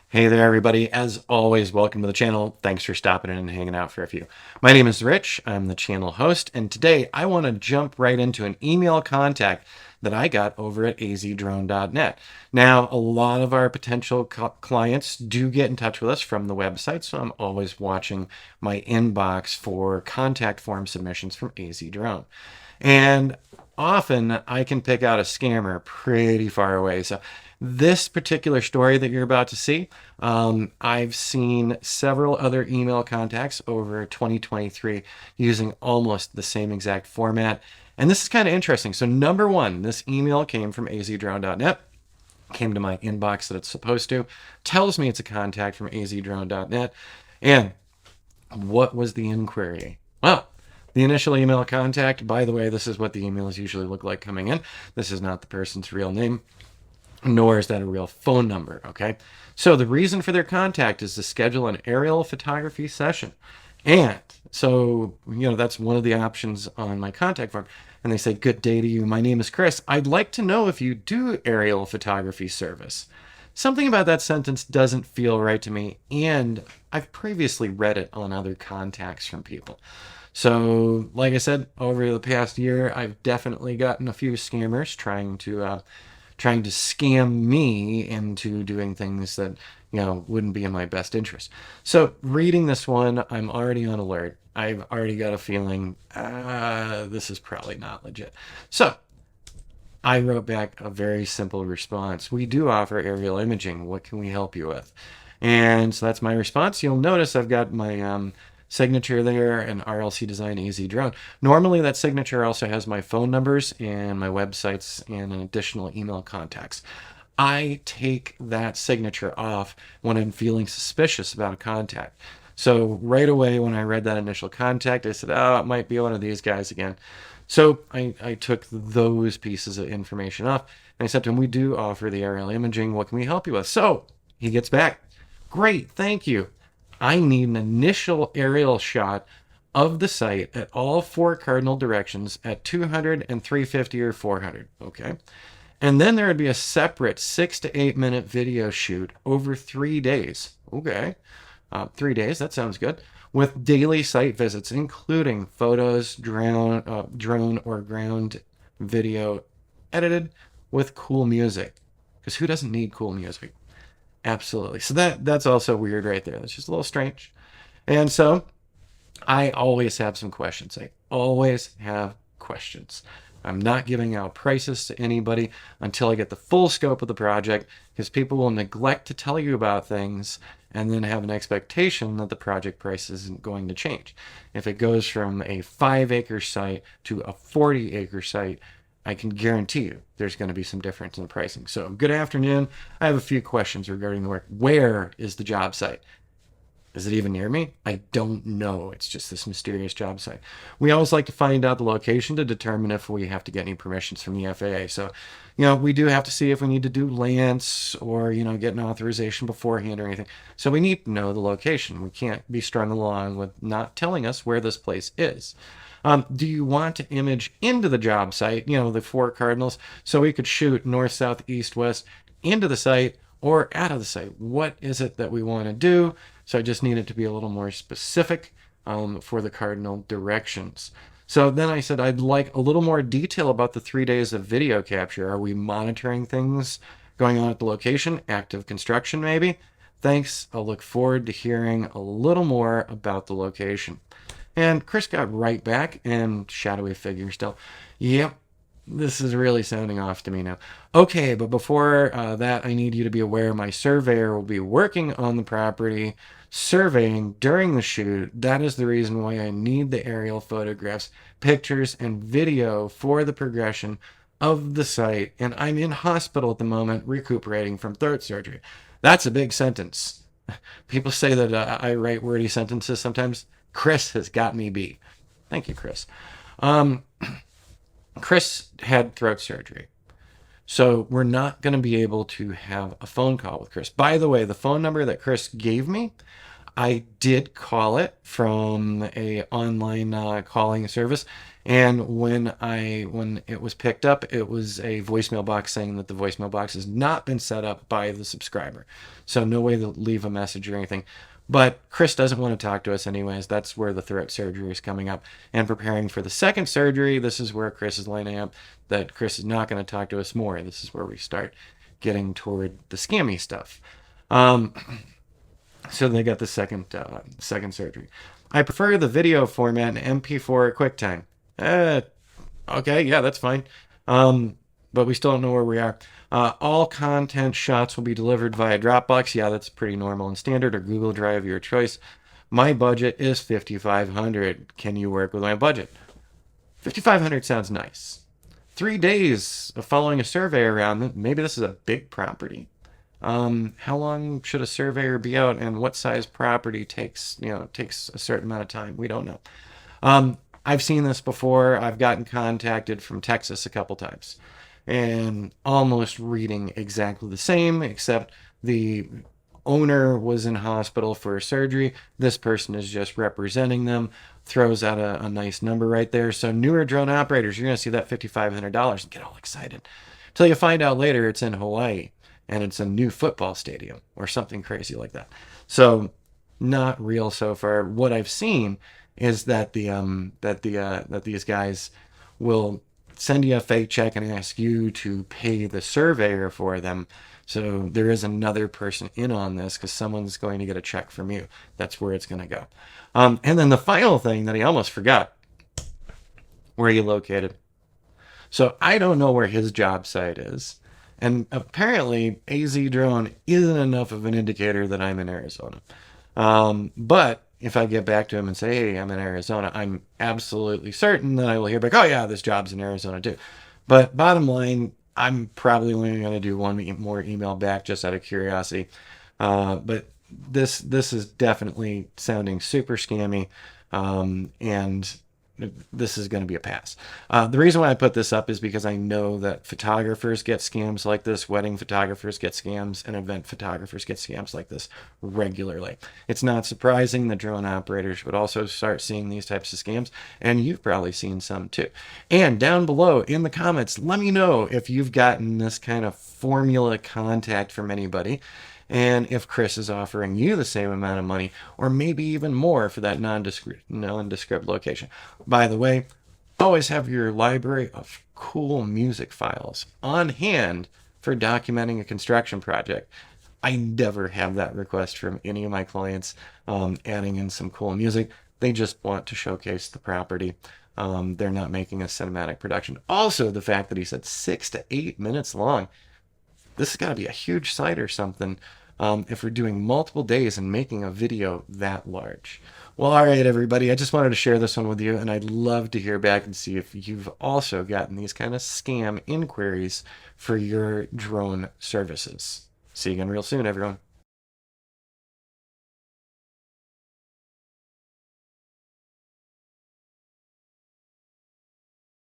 Hey there, everybody. As always, welcome to the channel. Thanks for stopping in and hanging out for a few. My name is Rich. I'm the channel host, and today I want to jump right into an email contact that I got over at azdrone.net. Now, a lot of our potential clients do get in touch with us from the website, so I'm always watching my inbox for contact form submissions from AZDrone. And often I can pick out a scammer pretty far away. So this particular story that you're about to see, I've seen several other email contacts over 2023 using almost the same exact format. And this is kind of interesting. So number one, this email came from azdrone.net, came to my inbox that it's supposed to, tells me it's a contact from azdrone.net. And what was the inquiry? Well, the initial email contact, by the way, this is what the emails usually look like coming in. This is not the person's real name, nor is that a real phone number, okay? So the reason for their contact is to schedule an aerial photography session. And so, that's one of the options on my contact form. And they say, "Good day to you. My name is Chris. I'd like to know if you do aerial photography service." Something about that sentence doesn't feel right to me, and I've previously read it on other contacts from people. So, like I said, over the past year, I've definitely gotten a few scammers trying to scam me into doing things that wouldn't be in my best interest. So, reading this one, I'm already on alert. I've already got a feeling this is probably not legit. So, I wrote back a very simple response. "We do offer aerial imaging. What can we help you with?" And so that's my response. You'll notice I've got my signature there and RLC Design AZ Drone. Normally that signature also has my phone numbers and my websites and an additional email contacts. I take that signature off when I'm feeling suspicious about a contact. So right away when I read that initial contact, I said, "Oh, it might be one of these guys again." So I took those pieces of information off and I said to him, "We do offer the aerial imaging. What can we help you with?" So he gets back, "Great, thank you. I need an initial aerial shot of the site at all four cardinal directions at 200 and 350 or 400. Okay. And then there would be a separate 6 to 8 minute video shoot over 3 days. Okay. 3 days, that sounds good. With daily site visits, including photos, drone or ground video edited with cool music. Because who doesn't need cool music? Absolutely. So that's also weird right there. That's just a little strange. And so I always have some questions. I always have questions. I'm not giving out prices to anybody until I get the full scope of the project, because people will neglect to tell you about things and then have an expectation that the project price isn't going to change. If it goes from a 5-acre site to a 40-acre site, I can guarantee you there's going to be some difference in the pricing. So, good afternoon. I have a few questions regarding the work. Where is the job site? Is it even near me? I don't know. It's just this mysterious job site. We always like to find out the location to determine if we have to get any permissions from the FAA. So, we do have to see if we need to do Lance or, get an authorization beforehand or anything. So we need to know the location. We can't be strung along with not telling us where this place is. Do you want to image into the job site, the four cardinals, so we could shoot north, south, east, west into the site or out of the site? What is it that we want to do? So I just need it to be a little more specific for the cardinal directions. So then I said, I'd like a little more detail about the 3 days of video capture. Are we monitoring things going on at the location? Active construction, maybe? Thanks. I'll look forward to hearing a little more about the location. And Chris got right back, and shadowy figure still. Yep, this is really sounding off to me now. "Okay, but before that, I need you to be aware my surveyor will be working on the property, surveying during the shoot. That is the reason why I need the aerial photographs, pictures, and video for the progression of the site. And I'm in hospital at the moment, recuperating from throat surgery." That's a big sentence. People say that I write wordy sentences sometimes. Chris has got me beat. Thank you, Chris. Chris had throat surgery. So we're not going to be able to have a phone call with Chris. By the way, the phone number that Chris gave me, I did call it from a online calling service, and when it was picked up, it was a voicemail box saying that the voicemail box has not been set up by the subscriber, so no way to leave a message or anything. But Chris doesn't want to talk to us anyways. That's where the throat surgery is coming up, and preparing for the second surgery. This is where Chris is lining up that Chris is not going to talk to us more. This is where we start getting toward the scammy stuff. So they got the second surgery. I prefer the video format in MP4 at QuickTime. Okay, yeah, that's fine. But we still don't know where we are. All content shots will be delivered via Dropbox. Yeah, that's pretty normal and standard, or Google Drive, your choice. My budget is $5,500. Can you work with my budget? $5,500 sounds nice. 3 days of following a survey around. Maybe this is a big property. How long should a surveyor be out, and what size property takes a certain amount of time? We don't know. I've seen this before. I've gotten contacted from Texas a couple times, and almost reading exactly the same, except the owner was in hospital for surgery. This person is just representing them, throws out a nice number right there. So newer drone operators, you're going to see that $5,500 and get all excited. Till you find out later it's in Hawaii, and it's a new football stadium or something crazy like that. So not real so far. What I've seen is that that these guys will send you a fake check and ask you to pay the surveyor for them. So there is another person in on this, because someone's going to get a check from you. That's where it's going to go. And then the final thing that I almost forgot: where are you located? So I don't know where his job site is. And apparently, AZ drone isn't enough of an indicator that I'm in Arizona. But if I get back to him and say, hey, I'm in Arizona, I'm absolutely certain that I will hear back, oh, yeah, this job's in Arizona too. But bottom line, I'm probably only going to do one more email back just out of curiosity. But this is definitely sounding super scammy. And this is going to be a pass. The reason why I put this up is because I know that photographers get scams like this, wedding photographers get scams, and event photographers get scams like this regularly. It's not surprising that drone operators would also start seeing these types of scams, and you've probably seen some too. And down below in the comments, let me know if you've gotten this kind of formula contact from anybody, and if Chris is offering you the same amount of money, or maybe even more for that nondescript location. By the way, always have your library of cool music files on hand for documenting a construction project. I never have that request from any of my clients, adding in some cool music. They just want to showcase the property. They're not making a cinematic production. Also, the fact that he said 6 to 8 minutes long. This has got to be a huge site or something, if we're doing multiple days and making a video that large. Well, all right, everybody. I just wanted to share this one with you, and I'd love to hear back and see if you've also gotten these kind of scam inquiries for your drone services. See you again real soon, everyone.